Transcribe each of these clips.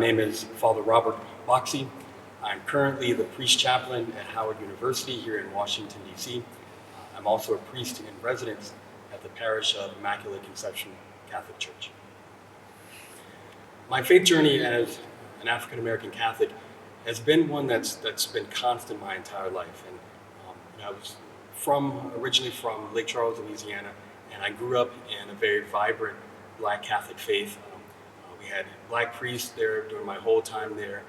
name is Father Robert Boxie. I'm currently the priest chaplain at Howard University here in Washington, D.C. I'm also a priest in residence at the parish of Immaculate Conception Catholic Church. My faith journey as an African American Catholic has been one that's been constant my entire life. And I was originally from Lake Charles, Louisiana, and I grew up in a very vibrant Black Catholic faith. We had Black priests there during my whole time there.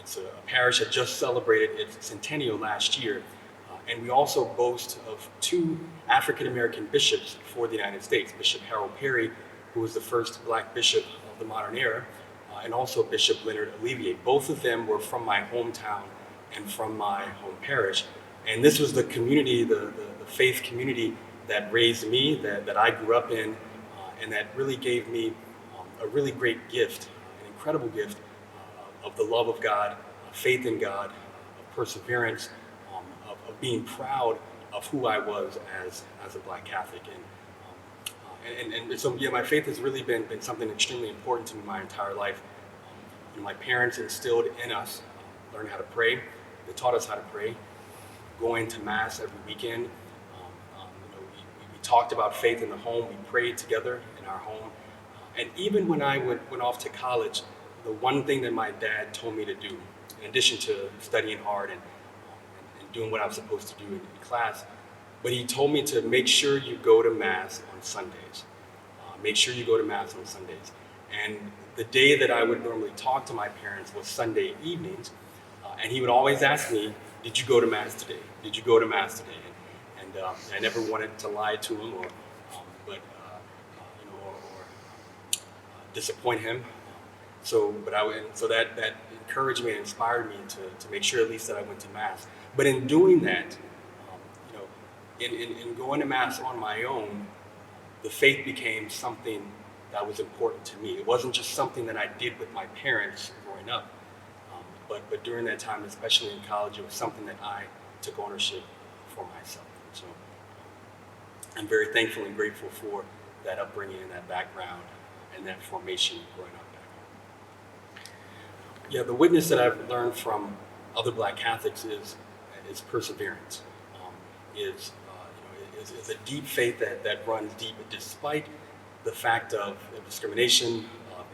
It's a parish that just celebrated its centennial last year. And we also boast of two African American bishops for the United States, Bishop Harold Perry, who was the first Black bishop of the modern era, and also Bishop Leonard Olivier. Both of them were from my hometown and from my home parish. And this was the community, the faith community that raised me, that I grew up in, and that really gave me a really great gift, an incredible gift of the love of God, faith in God, of perseverance, of being proud of who I was as a Black Catholic. And so my faith has really been something extremely important to me my entire life. My parents instilled in us, learn how to pray. They taught us how to pray, going to Mass every weekend. We talked about faith in the home. We prayed together in our home. And even when I went off to college, the one thing that my dad told me to do, in addition to studying hard and doing what I was supposed to do in class, but he told me to make sure you go to Mass on Sundays. Make sure you go to Mass on Sundays. And the day that I would normally talk to my parents was Sunday evenings, and he would always ask me, "Did you go to Mass today? Did you go to Mass today?" And I never wanted to lie to him or disappoint him. So that encouraged me and inspired me to make sure at least that I went to Mass. But in doing that, in going to Mass on my own, the faith became something that was important to me. It wasn't just something that I did with my parents growing up, but during that time, especially in college, it was something that I took ownership for myself. So I'm very thankful and grateful for that upbringing and that background and that formation growing up back home. Yeah, the witness that I've learned from other Black Catholics is perseverance. Is a deep faith that runs deep, despite the fact of discrimination,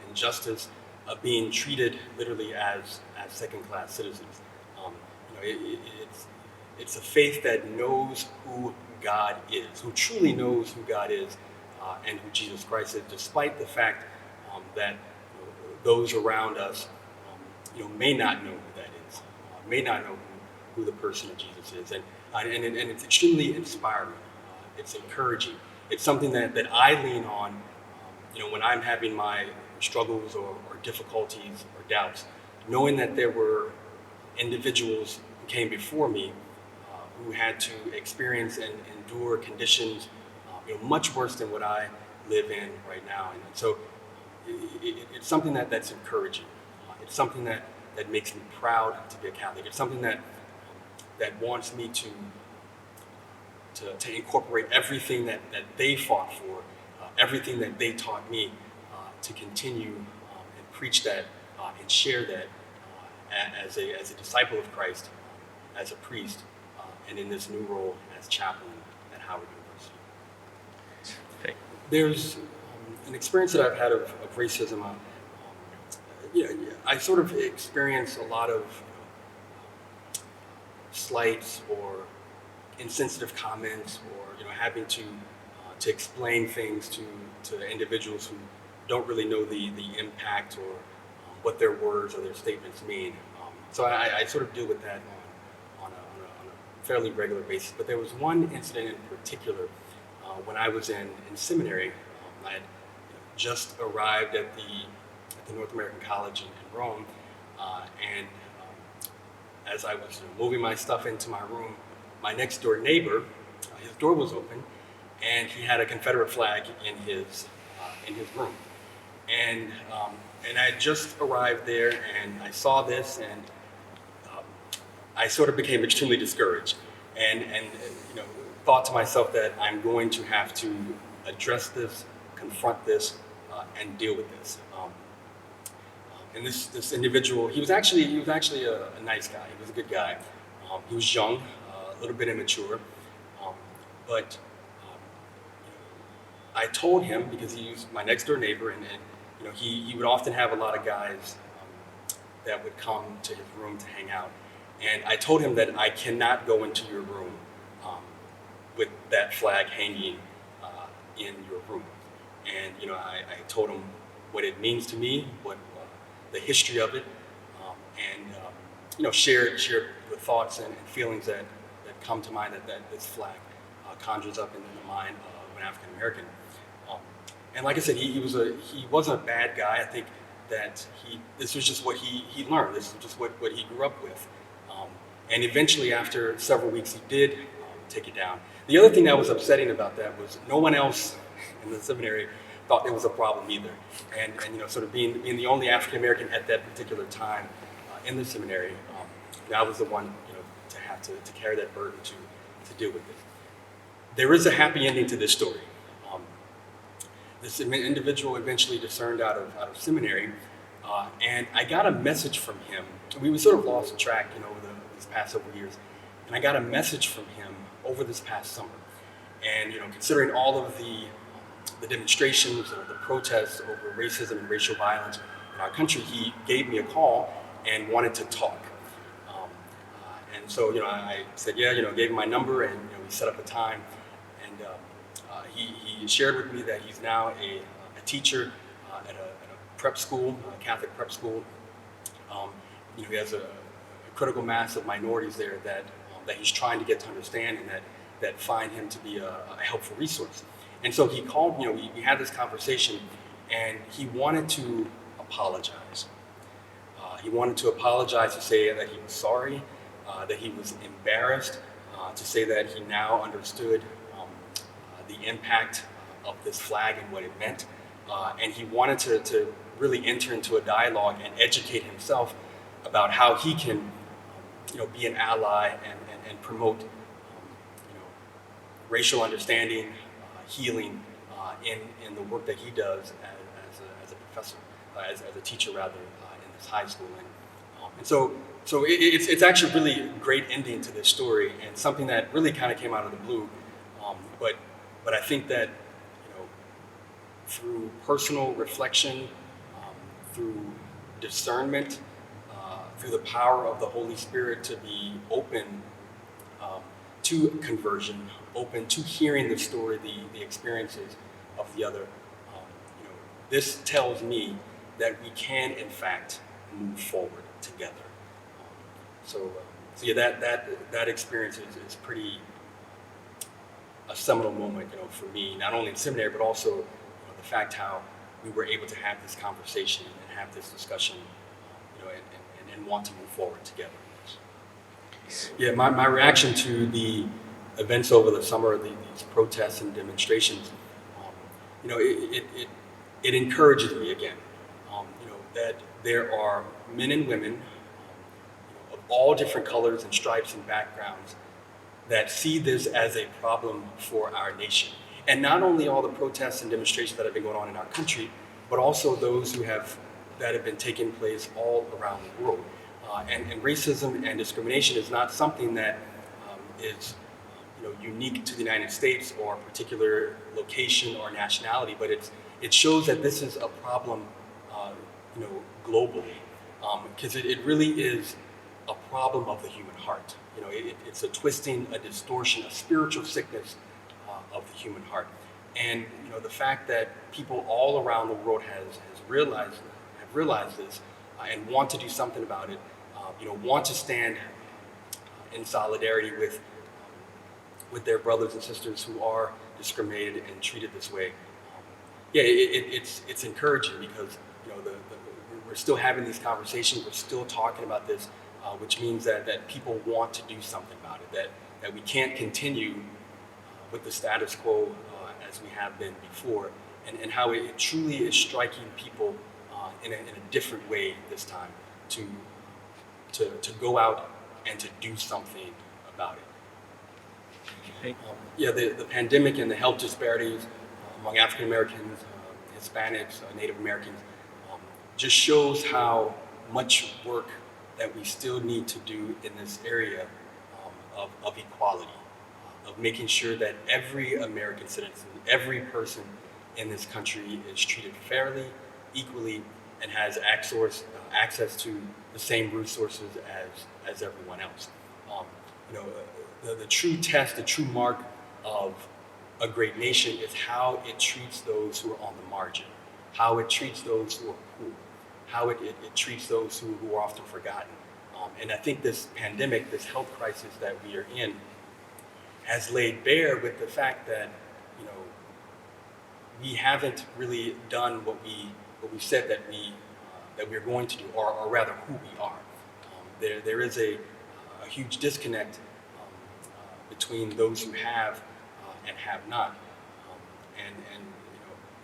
injustice, of being treated literally as second-class citizens. It's a faith that knows who God is, who truly knows who God is, and who Jesus Christ is, despite the fact that those around us, may not know who that is, may not know who the person of Jesus is, and it's extremely inspiring. It's encouraging. It's something that I lean on, when I'm having my struggles or difficulties or doubts, knowing that there were individuals who came before me who had to experience and endure conditions much worse than what I live in right now. And so it's something that's encouraging. It's something that makes me proud to be a Catholic. It's something that wants me to incorporate everything that they fought for, everything that they taught me, to continue and preach that and share that as a disciple of Christ, as a priest, and in this new role as chaplain at Howard University. Okay. There's an experience that I've had of racism. I sort of experience a lot of slights or insensitive comments, or having to explain things to individuals who don't really know the impact or what their words or their statements mean. So I sort of deal with that on a fairly regular basis. But there was one incident in particular when I was in seminary. I had just arrived at the North American College in Rome, and as I was moving my stuff into my room, my next door neighbor, his door was open, and he had a Confederate flag in his room. And I had just arrived there, and I saw this, and I sort of became extremely discouraged, and thought to myself that I'm going to have to address this, confront this, and deal with this. and this individual, he was actually a nice guy. He was a good guy. He was young, a little bit immature, um, but I told him, because he was my next door neighbor, and he would often have a lot of guys that would come to his room to hang out. And I told him that I cannot go into your room with that flag hanging in your room. And I told him what it means to me, what the history of it, and shared the thoughts and feelings that come to mind that this flag conjures up in the mind of an African American. And like I said, he wasn't a bad guy. I think that this was just what he learned. This was just what he grew up with. And eventually, after several weeks, he did take it down. The other thing that was upsetting about that was no one else in the seminary thought there was a problem either. And sort of being the only African American at that particular time in the seminary, I was the one to have to carry that burden to deal with it. There is a happy ending to this story. This individual eventually discerned out of seminary, and I got a message from him. We sort of lost track, over these past several years, and I got a message from him over this past summer. And considering all of the demonstrations or the protests over racism and racial violence in our country, he gave me a call and wanted to talk. And so I said, yeah, gave him my number, and we set up a time. And he shared with me that he's now a teacher at a prep school, a Catholic prep school. He has a critical mass of minorities there that he's trying to get to understand, and that find him to be a helpful resource. And so he called, we had this conversation, and he wanted to apologize. He wanted to apologize, to say that he was sorry, that he was embarrassed, to say that he now understood the impact of this flag and what it meant. And he wanted to really enter into a dialogue and educate himself about how he can be an ally and promote racial understanding, healing in the work that he does as a professor, as a teacher rather, in this high school. And so it's actually really a great ending to this story, and something that really kind of came out of the blue. But I think that through personal reflection, through discernment, through the power of the Holy Spirit, to be open to conversion, open to hearing the story, the experiences of the other. This tells me that we can, in fact, move forward together. So yeah, that experience is pretty a seminal moment, for me, not only in seminary, but also the fact how we were able to have this conversation and have this discussion, and want to move forward together. Yeah, my reaction to the events over the summer, these protests and demonstrations, it encourages me again, that there are men and women of all different colors and stripes and backgrounds that see this as a problem for our nation. And not only all the protests and demonstrations that have been going on in our country, but also those that have been taking place all around the world. And racism and discrimination is not something that is unique to the United States or a particular location or nationality, but it shows that this is a problem globally, because it really is a problem of the human heart. It's a twisting, a distortion, a spiritual sickness of the human heart. And the fact that people all around the world have realized this and want to do something about it, want to stand in solidarity with their brothers and sisters who are discriminated and treated this way. It's encouraging, because we're still having these conversations, we're still talking about this, which means that people want to do something about it, that we can't continue with the status quo as we have been before, and how it truly is striking people in a different way this time, to go out and to do something about it. The pandemic and the health disparities among African Americans, Hispanics, Native Americans, just shows how much work that we still need to do in this area of equality, of making sure that every American citizen, every person in this country is treated fairly, equally, and has access to the same resources as everyone else. The true test, the true mark of a great nation is how it treats those who are on the margin, how it treats those who are poor, how it treats those who are often forgotten. And I think this pandemic, this health crisis that we are in, has laid bare with the fact that, we haven't really done what we said that we are going to do, or rather who we are. There is a huge disconnect between those who have and have not, and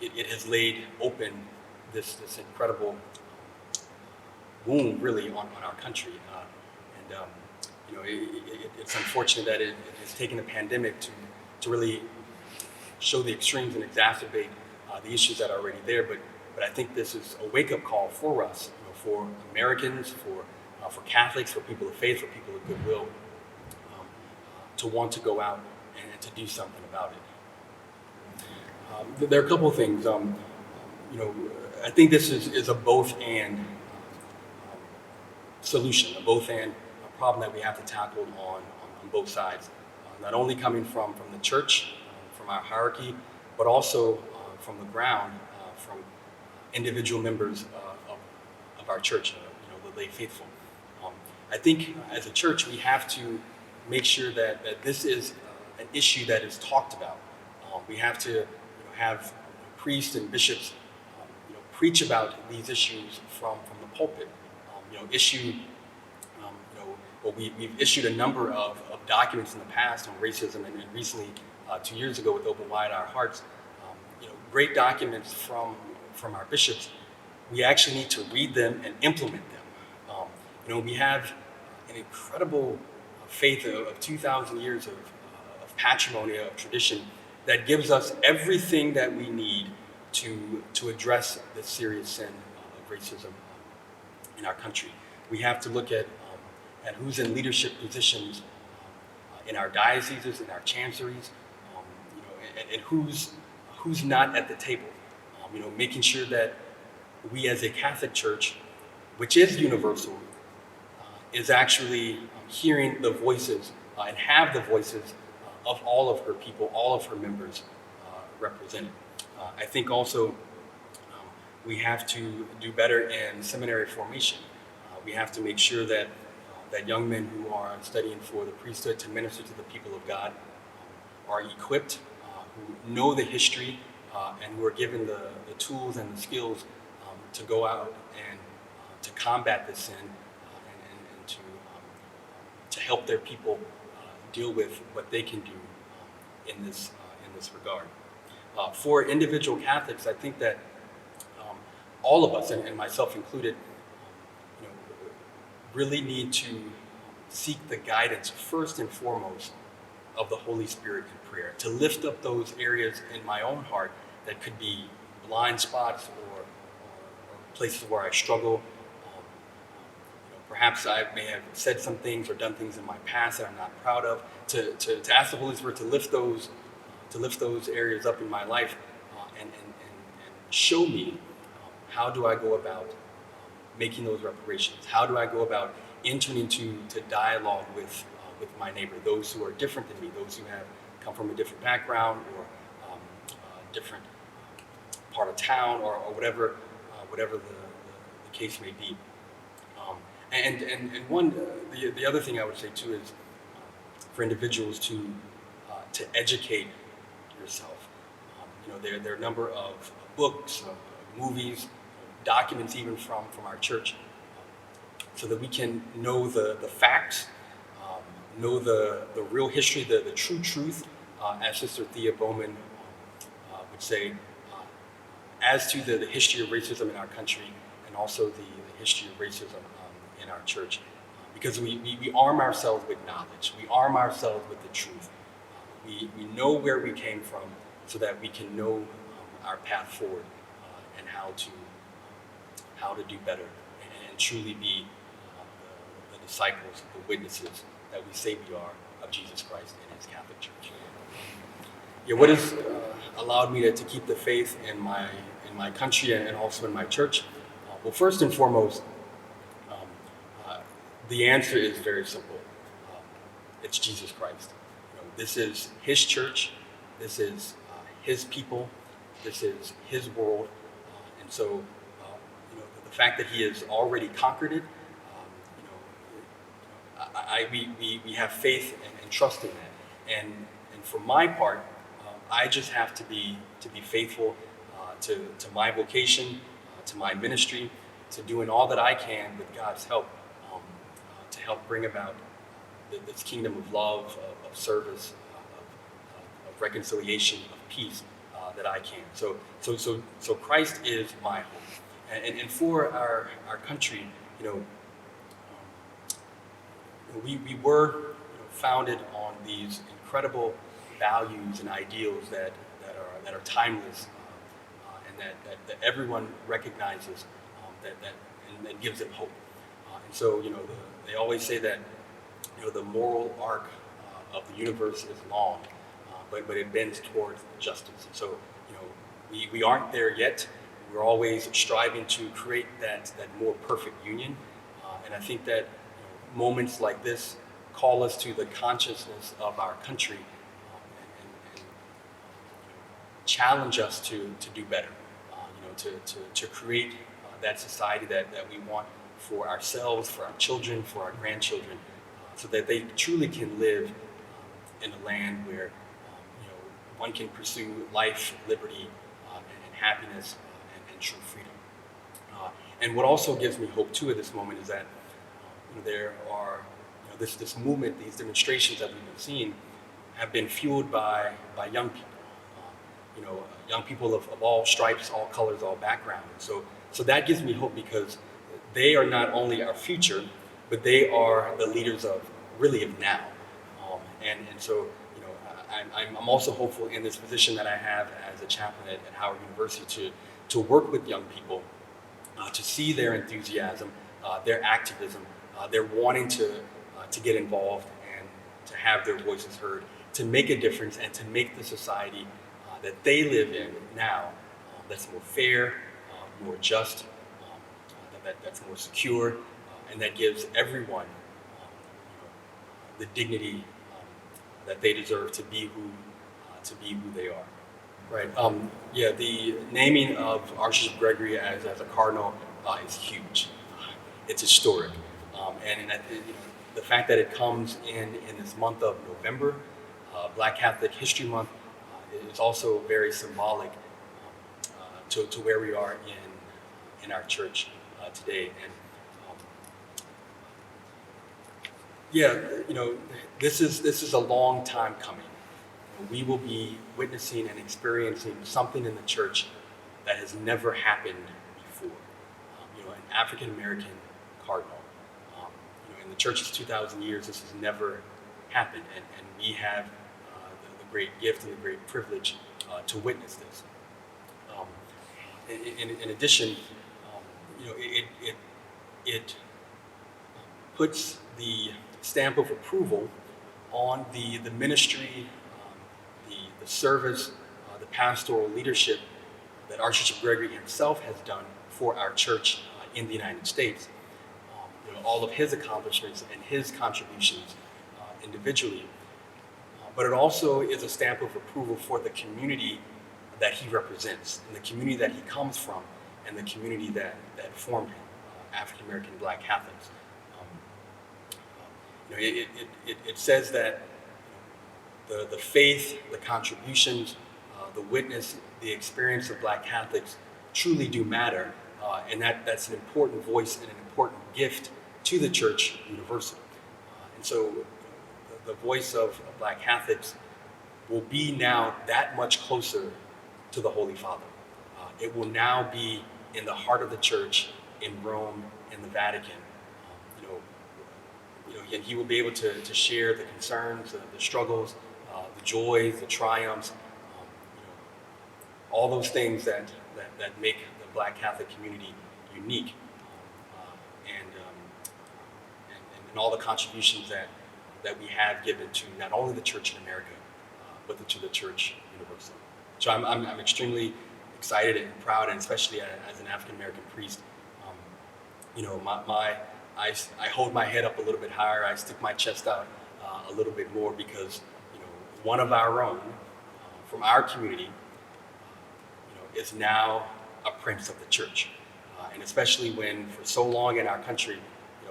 it has laid open this incredible wound really on our country, it's unfortunate that it has taken the pandemic to really show the extremes and exacerbate the issues that are already there. But I think this is a wake-up call for us, for Americans, for Catholics, for people of faith, for people of goodwill, to want to go out and to do something about it. There are a couple of things. I think this is a both-and solution, a both-and problem that we have to tackle on both sides. Not only coming from the church, from our hierarchy, but also from the ground, from individual members of our church, the lay faithful. I think as a church, we have to make sure that this is an issue that is talked about. We have to have priests and bishops preach about these issues from the pulpit. We've issued a number of documents in the past on racism, and recently, 2 years ago with Open Wide Our Hearts, great documents from our bishops. We actually need to read them and implement them. We have an incredible faith of 2,000 years of patrimony, of tradition, that gives us everything that we need to address the serious sin of racism in our country. We have to look at who's in leadership positions in our dioceses, in our chanceries, and who's not at the table. Making sure that we as a Catholic Church, which is universal, is actually hearing the voices and have the voices of all of her people, all of her members represented. I think also we have to do better in seminary formation. We have to make sure that young men who are studying for the priesthood to minister to the people of God are equipped, who know the history, and who are given the tools and the skills to go out and to combat this sin and to help their people deal with what they can do in this regard. For individual Catholics, I think that all of us, and myself included, really need to seek the guidance first and foremost of the Holy Spirit in prayer, to lift up those areas in my own heart that could be blind spots or places where I struggle. Perhaps I may have said some things or done things in my past that I'm not proud of. To ask the Holy Spirit to lift those areas up in my life and show me how do I go about making those reparations. How do I go about entering into dialogue with my neighbor, those who are different than me, those who have come from a different background or a different part of town or whatever the case may be. The other thing I would say too is for individuals to educate yourself. There are a number of books, movies, documents even from our church, so that we can know the facts, know the real history, the true truth, as Sister Thea Bowman would say, as to the history of racism in our country and also the history of racism in our church. Because we arm ourselves with knowledge. We arm ourselves with the truth. We know where we came from so that we can know our path forward and how to how to do better and truly be the disciples, the witnesses that we say we are of Jesus Christ and His Catholic Church. Yeah, what has allowed me to keep the faith in my country and also in my church? Well, first and foremost, the answer is very simple. It's Jesus Christ. This is His church. This is His people. This is His world. And so, the fact that He has already conquered it, we have faith and trust in that. And for my part, I just have to be faithful to my vocation, to my ministry, to doing all that I can with God's help to help bring about this kingdom of love, of service, of reconciliation, of peace that I can. So Christ is my hope, and for our country, we were founded on these incredible values and ideals that are timeless, and that everyone recognizes, and gives them hope. And so they always say that the moral arc of the universe is long, but it bends towards justice. And so we aren't there yet. We're always striving to create that more perfect union, and I think that moments like this call us to the consciousness of our country, and challenge us to do better, to create that society that we want for ourselves, for our children, for our grandchildren, so that they truly can live in a land where one can pursue life, liberty, and happiness, and true freedom. And what also gives me hope too at this moment is that there are this movement, these demonstrations that we've been seeing, have been fueled by young people. Young people of all stripes, all colors, all backgrounds. So that gives me hope, because they are not only our future, but they are the leaders of now. And so I'm also hopeful in this position that I have as a chaplain at Howard University to work with young people, to see their enthusiasm, their activism, their wanting to get involved and to have their voices heard, to make a difference and to make the society that they live in now that's more fair, more just, that's more secure, and that gives everyone the dignity that they deserve to be who they are. Right. The naming of Archbishop Gregory as a cardinal is huge. It's historic, and the fact that it comes in this month of November, Black Catholic History Month, is also very symbolic to where we are in our church today. And this is a long time coming. We will be witnessing and experiencing something in the church that has never happened before. An African American cardinal. In the church's 2,000 years, this has never happened, and we have the great gift and the great privilege to witness this. In addition, it puts the stamp of approval on the ministry, the service, the pastoral leadership that Archbishop Gregory himself has done for our church in the United States. All of his accomplishments and his contributions individually, but it also is a stamp of approval for the community that he represents, and the community that he comes from, and the community that formed him, African American Black Catholics. It says that the faith, the contributions, the witness, the experience of Black Catholics truly do matter, and that's an important voice and an important gift to the Church Universal. And so the voice of Black Catholics will be now that much closer to the Holy Father. It will now be in the heart of the Church, in Rome, in the Vatican. And he will be able to share the concerns, the struggles, the joys, the triumphs, all those things that make the Black Catholic community unique, and all the contributions that we have given to not only the Church in America, but to the Church universal. So I'm extremely excited and proud, and especially as an African American priest, I hold my head up a little bit higher. I stick my chest out a little bit more because one of our own from our community is now a prince of the church, and especially when for so long in our country,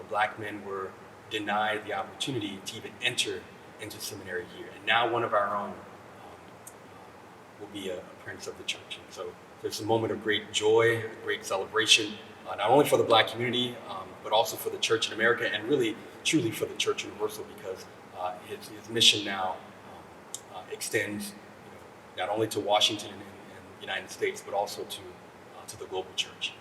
black men were denied the opportunity to even enter into seminary here, and now one of our own will be a prince of the church. And so there's a moment of great joy, a great celebration, not only for the black community, but also for the Church in America, and really, truly for the Church Universal, because his mission now extends not only to Washington and the United States, but also to the global church.